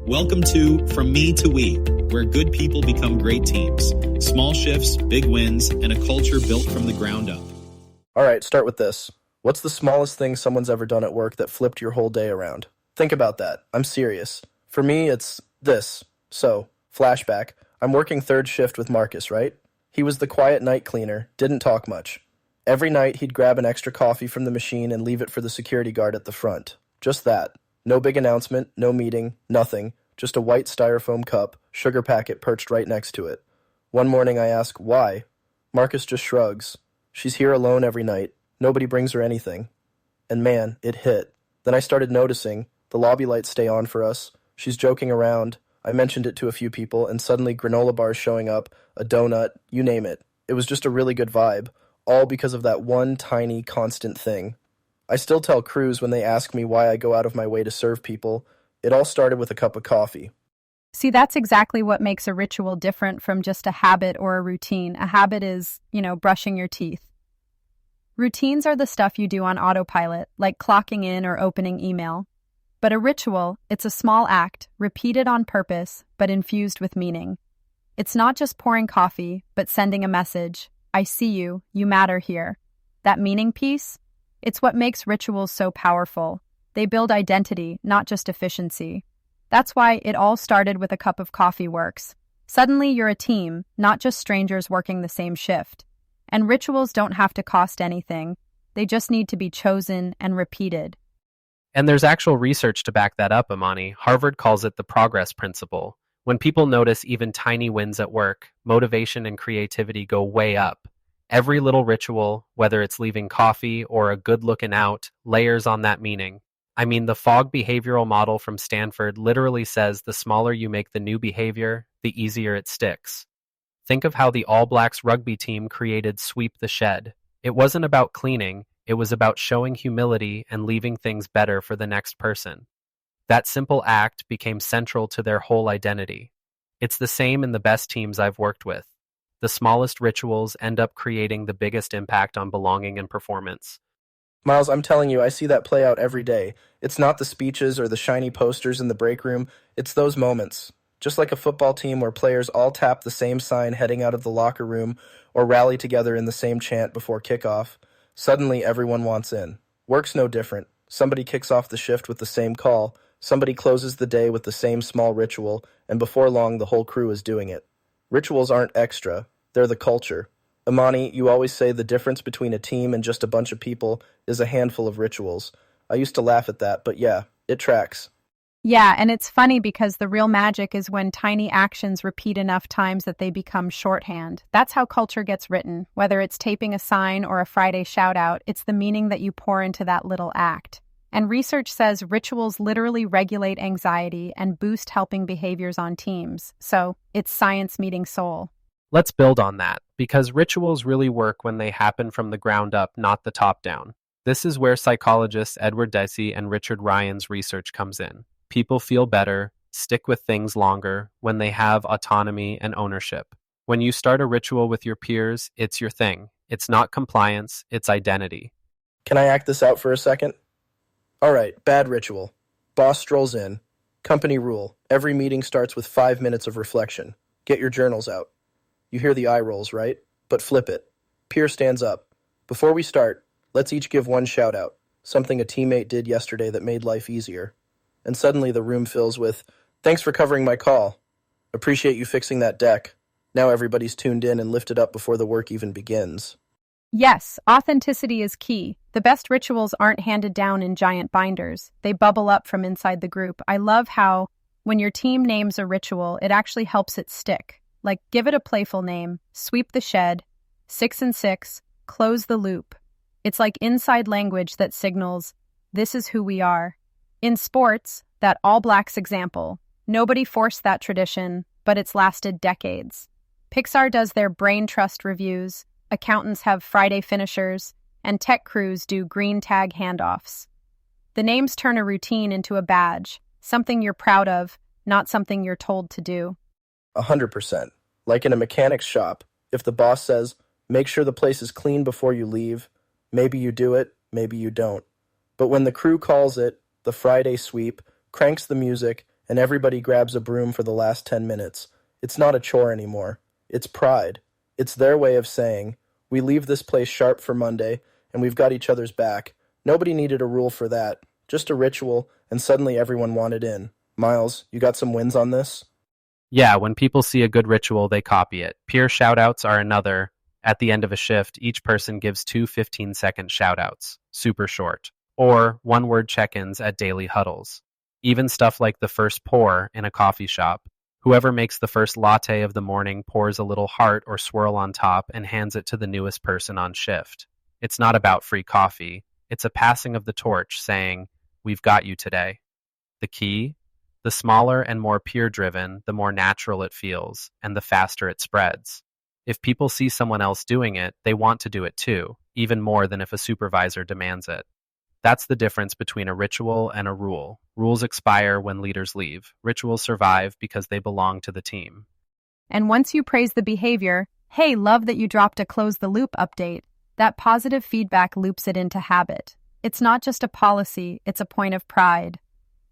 Welcome to From Me to We, where good people become great teams. Small shifts, big wins, and a culture built from the ground up. All right, start with this. What's the smallest thing someone's ever done at work that flipped your whole day around? Think about that. I'm serious. For me, it's this. So, flashback. I'm working third shift with Marcus, right? He was the quiet night cleaner, didn't talk much. Every night, he'd grab an extra coffee from the machine and leave it for the security guard at the front. Just that. No big announcement, no meeting, nothing. Just a white styrofoam cup, sugar packet perched right next to it. One morning I ask, why? Marcus just shrugs. She's here alone every night. Nobody brings her anything. And man, it hit. Then I started noticing. The lobby lights stay on for us. She's joking around. I mentioned it to a few people, and suddenly granola bars showing up, a donut, you name it. It was just a really good vibe, all because of that one tiny, constant thing. I still tell crews when they ask me why I go out of my way to serve people, it all started with a cup of coffee. See, that's exactly what makes a ritual different from just a habit or a routine. A habit is, brushing your teeth. Routines are the stuff you do on autopilot, like clocking in or opening email. But a ritual, it's a small act, repeated on purpose, but infused with meaning. It's not just pouring coffee, but sending a message. I see you, you matter here. That meaning piece? It's what makes rituals so powerful. They build identity, not just efficiency. That's why it all started with a cup of coffee works. Suddenly you're a team, not just strangers working the same shift. And rituals don't have to cost anything. They just need to be chosen and repeated. And there's actual research to back that up, Imani. Harvard calls it the progress principle. When people notice even tiny wins at work, motivation and creativity go way up. Every little ritual, whether it's leaving coffee or a good looking out, layers on that meaning. I mean, the Fogg behavioral model from Stanford literally says the smaller you make the new behavior, the easier it sticks. Think of how the All Blacks rugby team created Sweep the Shed. It wasn't about cleaning, it was about showing humility and leaving things better for the next person. That simple act became central to their whole identity. It's the same in the best teams I've worked with. The smallest rituals end up creating the biggest impact on belonging and performance. Miles, I'm telling you, I see that play out every day. It's not the speeches or the shiny posters in the break room, it's those moments. Just like a football team where players all tap the same sign heading out of the locker room or rally together in the same chant before kickoff, suddenly everyone wants in. Work's no different. Somebody kicks off the shift with the same call, somebody closes the day with the same small ritual, and before long the whole crew is doing it. Rituals aren't extra, they're the culture. Imani, you always say the difference between a team and just a bunch of people is a handful of rituals. I used to laugh at that, but yeah, it tracks. Yeah, and it's funny because the real magic is when tiny actions repeat enough times that they become shorthand. That's how culture gets written. Whether it's taping a sign or a Friday shout-out, it's the meaning that you pour into that little act. And research says rituals literally regulate anxiety and boost helping behaviors on teams. So, it's science meeting soul. Let's build on that, because rituals really work when they happen from the ground up, not the top down. This is where psychologists Edward Deci and Deci Ryan's research comes in. People feel better, stick with things longer, when they have autonomy and ownership. When you start a ritual with your peers, it's your thing. It's not compliance, it's identity. Can I act this out for a second? All right, bad ritual. Boss strolls in. Company rule. Every meeting starts with 5 minutes of reflection. Get your journals out. You hear the eye rolls, right? But flip it. Peer stands up. Before we start, let's each give one shout out. Something a teammate did yesterday that made life easier. And suddenly the room fills with, thanks for covering my call. Appreciate you fixing that deck. Now everybody's tuned in and lifted up before the work even begins. Yes, authenticity is key. The best rituals aren't handed down in giant binders. They bubble up from inside the group. I love how, when your team names a ritual, it actually helps it stick. Like, give it a playful name, sweep the shed, 6 and 6, close the loop. It's like inside language that signals, this is who we are. In sports, that All Blacks example, nobody forced that tradition, but it's lasted decades. Pixar does their Braintrust reviews, accountants have Friday finishers, and tech crews do green tag handoffs. The names turn a routine into a badge, something you're proud of, not something you're told to do. 100%. Like in a mechanic's shop, if the boss says, make sure the place is clean before you leave, maybe you do it, maybe you don't. But when the crew calls it the Friday sweep, cranks the music, and everybody grabs a broom for the last 10 minutes. It's not a chore anymore. It's pride. It's their way of saying, we leave this place sharp for Monday, and we've got each other's back. Nobody needed a rule for that. Just a ritual, and suddenly everyone wanted in. Miles, you got some wins on this? Yeah, when people see a good ritual, they copy it. Peer shoutouts are another. At the end of a shift, each person gives 2 15-second shoutouts, super short, or one-word check-ins at daily huddles. Even stuff like the first pour in a coffee shop. Whoever makes the first latte of the morning pours a little heart or swirl on top and hands it to the newest person on shift. It's not about free coffee. It's a passing of the torch saying, we've got you today. The key? The smaller and more peer-driven, the more natural it feels, and the faster it spreads. If people see someone else doing it, they want to do it too, even more than if a supervisor demands it. That's the difference between a ritual and a rule. Rules expire when leaders leave. Rituals survive because they belong to the team. And once you praise the behavior, hey, love that you dropped a close the loop update, that positive feedback loops it into habit. It's not just a policy, it's a point of pride.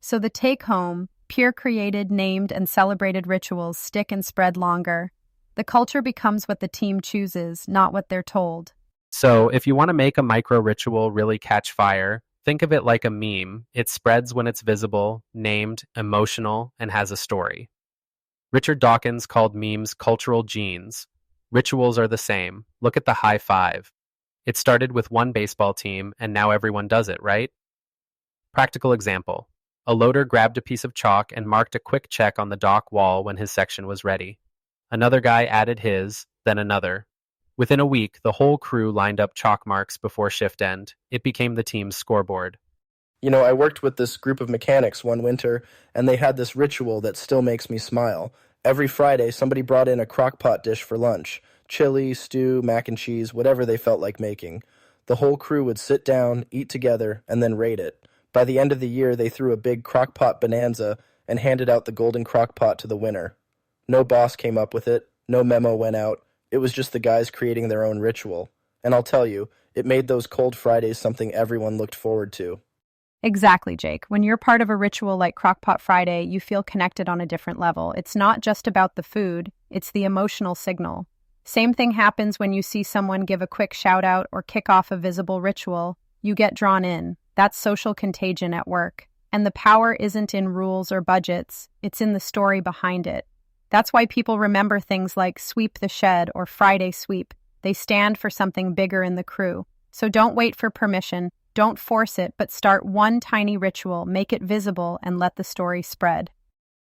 So the take-home, peer-created, named, and celebrated rituals stick and spread longer. The culture becomes what the team chooses, not what they're told. So if you want to make a micro ritual really catch fire, think of it like a meme. It spreads when it's visible, named, emotional, and has a story. Richard Dawkins called memes cultural genes. Rituals are the same. Look at the high five. It started with one baseball team, and now everyone does it, right? Practical example. A loader grabbed a piece of chalk and marked a quick check on the dock wall when his section was ready. Another guy added his, then another. Within a week, the whole crew lined up chalk marks before shift end. It became the team's scoreboard. You know, I worked with this group of mechanics one winter, and they had this ritual that still makes me smile. Every Friday, somebody brought in a crock pot dish for lunch. Chili, stew, mac and cheese, whatever they felt like making. The whole crew would sit down, eat together, and then rate it. By the end of the year, they threw a big crock pot bonanza and handed out the golden crock pot to the winner. No boss came up with it. No memo went out. It was just the guys creating their own ritual. And I'll tell you, it made those cold Fridays something everyone looked forward to. Exactly, Jake. When you're part of a ritual like Crockpot Friday, you feel connected on a different level. It's not just about the food, it's the emotional signal. Same thing happens when you see someone give a quick shout out or kick off a visible ritual. You get drawn in. That's social contagion at work. And the power isn't in rules or budgets, it's in the story behind it. That's why people remember things like Sweep the Shed or Friday Sweep. They stand for something bigger in the crew. So don't wait for permission, don't force it, but start one tiny ritual, make it visible, and let the story spread.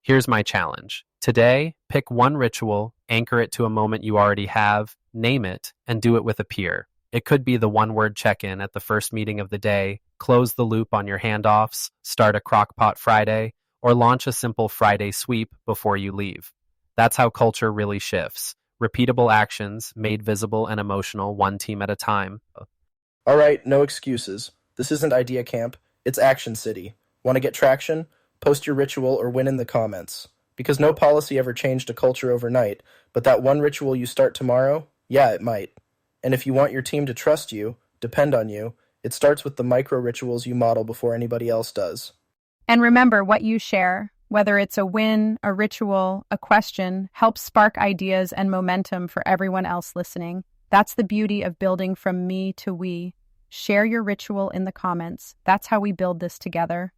Here's my challenge. Today, pick one ritual, anchor it to a moment you already have, name it, and do it with a peer. It could be the one-word check-in at the first meeting of the day, close the loop on your handoffs, start a Crockpot Friday, or launch a simple Friday sweep before you leave. That's how culture really shifts. Repeatable actions, made visible and emotional, one team at a time. All right, no excuses. This isn't Idea Camp, it's Action City. Want to get traction? Post your ritual or win in the comments. Because no policy ever changed a culture overnight, but that one ritual you start tomorrow, yeah, it might. And if you want your team to trust you, depend on you, it starts with the micro rituals you model before anybody else does. And remember, what you share, whether it's a win, a ritual, a question, helps spark ideas and momentum for everyone else listening. That's the beauty of building from me to we. Share your ritual in the comments. That's how we build this together.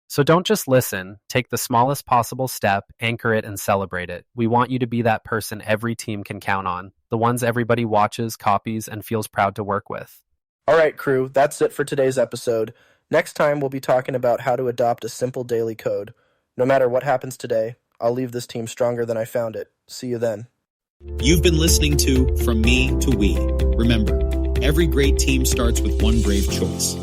So don't just listen. Take the smallest possible step, anchor it, and celebrate it. We want you to be that person every team can count on. The ones everybody watches, copies, and feels proud to work with. All right, crew, that's it for today's episode. Next time, we'll be talking about how to adopt a simple daily code. No matter what happens today, I'll leave this team stronger than I found it. See you then. You've been listening to From Me to We. Remember, every great team starts with one brave choice.